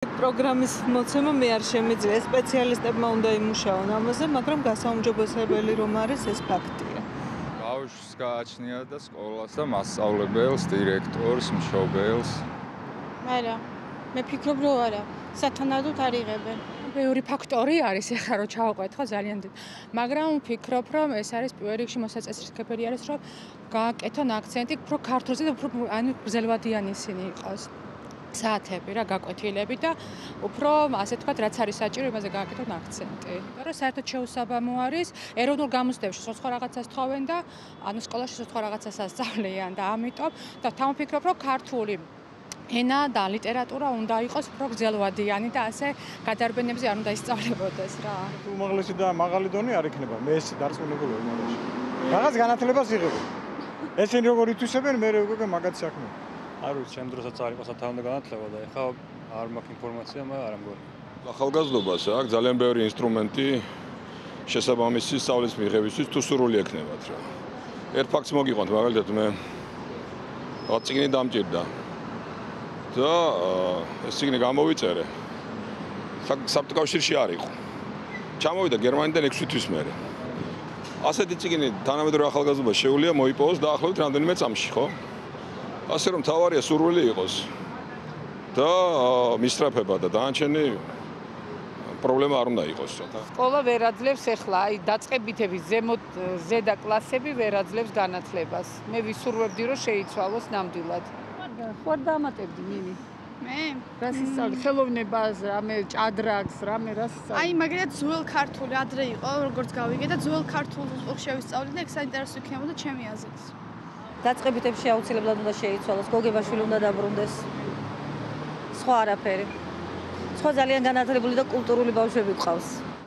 პროგრამის მოცემა მე არ შემიძლია, სპეციალისტებმა უნდა იმუშაონ ამაზე, მაგრამ გასაუმჯობესებელი რომ არის ეს ფაქტია. ბავშვს გააჩნია და სკოლას და მასწავლებელს, დირექტორს, მშობელს. არა, მე ფიქრობ რომ არა, სათანადოდ არ იღებენ. ბევრი ფაქტორი არის ახლა რომ ჩავყვეთ ხო ძალიან დიდ. მაგრამ ვფიქრობ რომ ეს არის პირველ რიგში მოსაწესრიგებელი არის რომ გააკეთონ აქცენტი უფრო ქართულზე და უფრო ანუ გრძელვადიანი ისინი იყოს. საათები რა გაკვეთილები და უფრო ასე თქვა რაც არის საჭირო იმაზე გააკეთონ აქცენტი. იმიტომ რომ საერთოდ შეუსაბამო არის ეროვნულ გამოცდებში სხვა რაღაცას თხოვენ და ანუ სკოლაში სხვა რაღაცას ასწავლიან და ამიტომ და თან ვფიქრობ რომ ქართული ენა და ლიტერატურა უნდა იყოს უფრო გრძელვადიანი და ასე გადარბენებზე არ უნდა ისწავლებოდეს რა. უმაღლესი და მაღალი დონე არ იქნება. მე ეს დარწმუნებული ვარ მაგაში. რაღაც განათლებას იღებენ. ესენი როგორ ითვისებენ, მე უკვე მაგაც საქმე. არ ვიცი, ჩემ დროსაც არ იყო სათავე განათლება და ეხლა არ მაქვს ინფორმაცია, მაგრამ არ ამგონი. ახალგაზრდობას აქვს ძალიან ბევრი ინსტრუმენტი შესაბამისი სწავლის მიღებისთვის თუ სურვილი ექნებათ რა. ერთ ფაქტს მოგიყვანთ, მაგალითად მე რაღაც წიგნი დამჭირდა. და ეს წიგნი გამოვიწერე. საბჭოთა კავშირში არ იყო. ჩამოვიდა გერმანიდან 6 თვის მერე. ასეთი წიგნი თანამედროვე ახალგაზრდობას შეუძლია მოიპოვოს დაახლოებით რამდენიმე წამში, ხო? ასე რომ თავარია სურვილი იყოს და მისწრაფება და დანარჩენი პრობლემა არ უნდა იყოს. სკოლა ვერ აძლევს ახლა, აი დაწყებითების ზედა კლასები ვერ აძლევს განათლებას. მე ვისურვებდი რომ შეიცვალოს ნამდვილად. ხო არ დამატებდი მინი. მე? რას ისწავლე? ხელოვნებას, რამე ჭადრაკს, რამე რას ისწავლე? აი მაგალითად ძველ ქართული ადრე იყო, როგორც გავიგე და ძველ ქართულს ხო შევისწავლე და ეგ საინტერესო იქნებოდა ჩემი აზრით. დაწყებითებში აუცილებლად უნდა შეიცვალოს, გოგებაშვილი უნდა დაბრუნდეს. სხვა არაფერი. სხვა ძალიან განათლებული და კულტურული ბავშვები გვყავს.